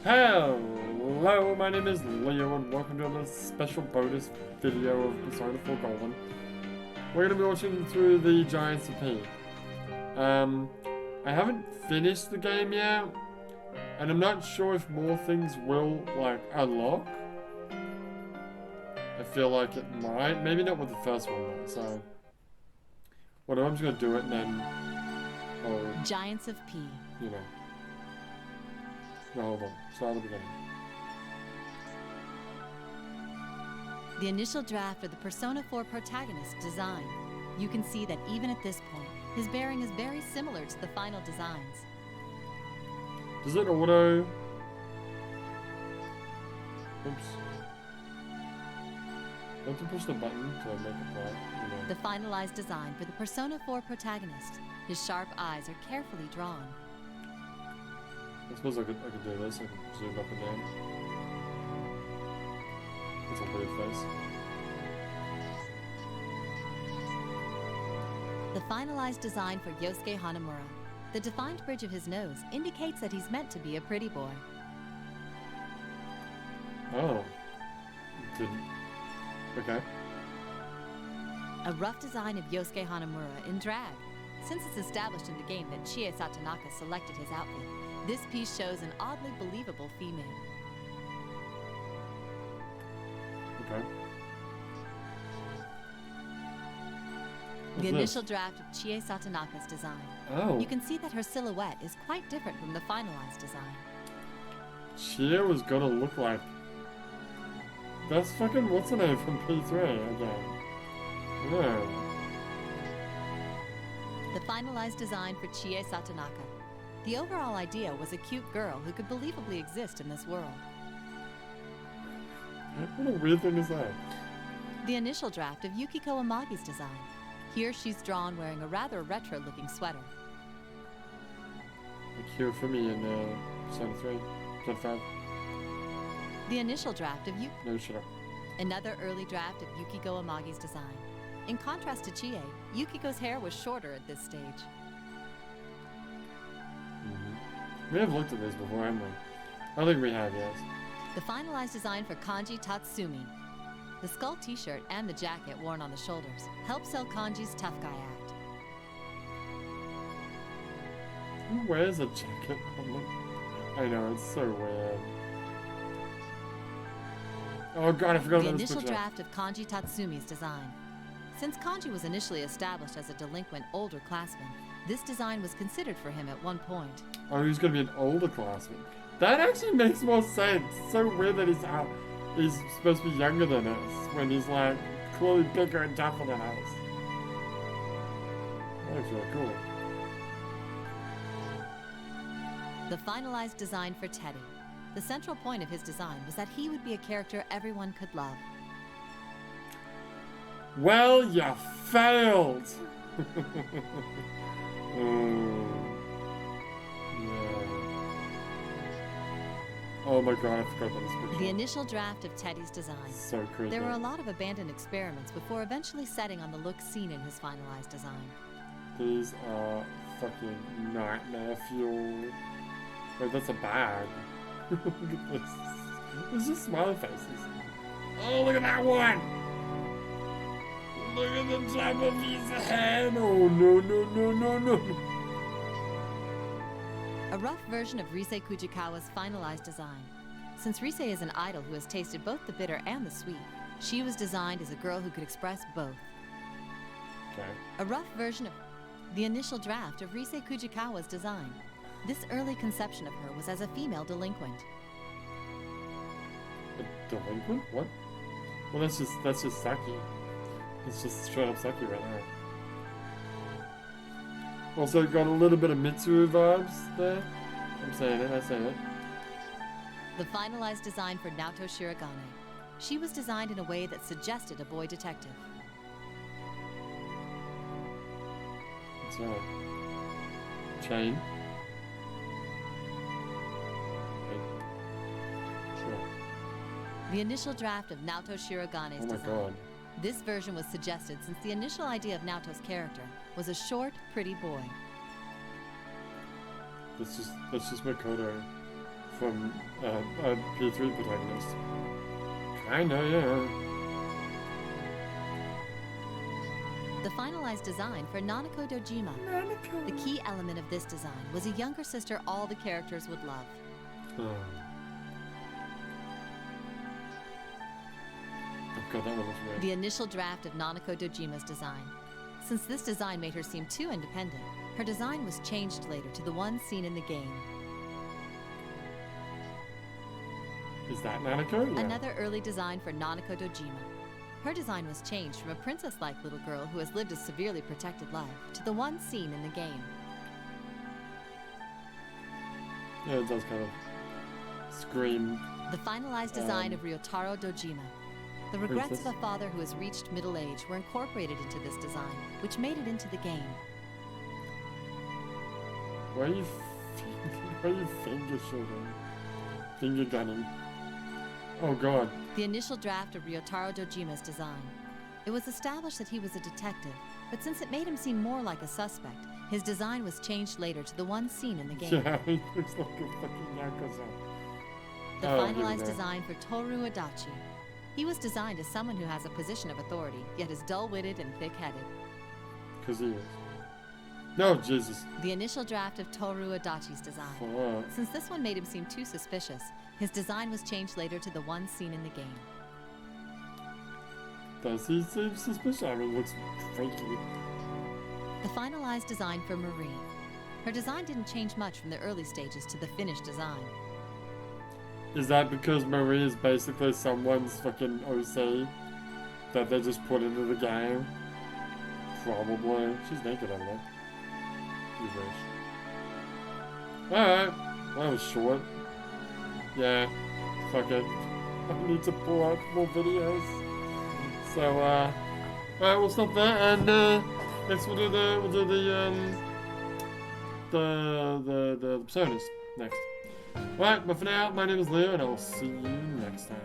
Hello, my name is Leo and welcome to another special bonus video of Persona 4 Golden. We're going to be watching through the Giants of P. I haven't finished the game yet, and I'm not sure if more things will, unlock. I feel like it might, maybe not with the first one though, so... Whatever, I'm just going to do it and then... Giants of P. You know. No, hold on. Start at the beginning. The initial draft of the Persona 4 protagonist design. You can see that even at this point, his bearing is very similar to the final designs. Does it auto... Oops. I have to push the button to make it play. You know. The finalized design for the Persona 4 protagonist. His sharp eyes are carefully drawn. I suppose I could do this. I could zoom up and down. That's a weird face. The finalized design for Yosuke Hanamura. The defined bridge of his nose indicates that he's meant to be a pretty boy. Oh. Didn't. Okay. A rough design of Yosuke Hanamura in drag. Since it's established in the game that Chie Satonaka selected his outfit, this piece shows an oddly believable female. Okay. The initial draft of Chie Satonaka's design. Oh. You can see that her silhouette is quite different from the finalized design. Chie was gonna look like... That's fucking... What's her name from P3 again? Yeah. The finalized design for Chie Satonaka. The overall idea was a cute girl who could believably exist in this world. What a weird thing is that? The initial draft of Yukiko Amagi's design. Here she's drawn wearing a rather retro-looking sweater. Like here for me in Persona 3, Persona 5. The initial draft of No, shut up. Another early draft of Yukiko Amagi's design. In contrast to Chie, Yukiko's hair was shorter at this stage. We have looked at this before, haven't we? I think we have, yes. The finalized design for Kanji Tatsumi. The skull t-shirt and the jacket worn on the shoulders help sell Kanji's tough guy act. Who wears a jacket? I know, it's so weird. Oh god, I forgot the about this initial picture. draft of Kanji Tatsumi's design. Since Kanji was initially established as a delinquent older classman, this design was considered for him at one point. Oh, he's gonna be an older classman. That actually makes more sense. It's so weird that he's supposed to be younger than us when he's like clearly bigger and tougher than us. That looks really cool. The finalized design for Teddy. The central point of his design was that he would be a character everyone could love. Well, you failed! Oh my god, I forgot about this picture. The initial draft of Teddy's design. So creepy. There were a lot of abandoned experiments before eventually settling on the look seen in his finalized design. These are fucking nightmare fuel. Wait, that's a bag. Look at this. It's just smiley faces. Oh, look at that one! Look at the top of his head! Oh, no, no, no, no, no. A rough version of Rise Kujikawa's finalized design. Since Rise is an idol who has tasted both the bitter and the sweet, she was designed as a girl who could express both. Okay. A rough version of the initial draft of Rise Kujikawa's design. This early conception of her was as a female delinquent. A delinquent? What? Well, that's just Saki. It's just straight up Saki right now. Also got a little bit of Mitsuru vibes there. I'm saying it, I say it. The finalized design for Naoto Shirogane. She was designed in a way that suggested a boy detective. What's that? Chain. Sure. The initial draft of Naoto Shirogane's Oh my design. god. This version was suggested since the initial idea of Naoto's character was a short, pretty boy. That's just Makoto from a P3 protagonist. Kinda, yeah. The finalized design for Nanako Dojima. The key element of this design was a younger sister all the characters would love. Oh. Oh god, that one looks weird. The initial draft of Nanako Dojima's design. Since this design made her seem too independent, her design was changed later to the one seen in the game. Is that Nanako? Yeah. Another early design for Nanako Dojima. Her design was changed from a princess-like little girl who has lived a severely protected life to the one seen in the game. Yeah, it does kind of scream. The finalized design of Ryotaro Dojima. The regrets of a father who has reached middle age were incorporated into this design, which made it into the game. Why are you finger shooting? Finger gunning. Oh god. The initial draft of Ryotaro Dojima's design. It was established that he was a detective, but since it made him seem more like a suspect, his design was changed later to the one seen in the game. Yeah, he looks like a fucking Yakuza. The Oh, finalized yeah. design for Toru Adachi. He was designed as someone who has a position of authority, yet is dull-witted and thick-headed. Cause he is. No, Jesus. The initial draft of Toru Adachi's design. Fuck. Since this one made him seem too suspicious, his design was changed later to the one seen in the game. Does he seem suspicious? I mean, it looks freaky. The finalized design for Marie. Her design didn't change much from the early stages to the finished design. Is that because Marie is basically someone's fucking OC that they just put into the game? Probably. She's naked over there. You wish. Alright. Well, that was short. Yeah. Fuck it. I need to pull out more videos. So, alright, we'll stop there, and, next we'll do the personas next. Alright, but for now, my name is Leo, and I'll see you next time.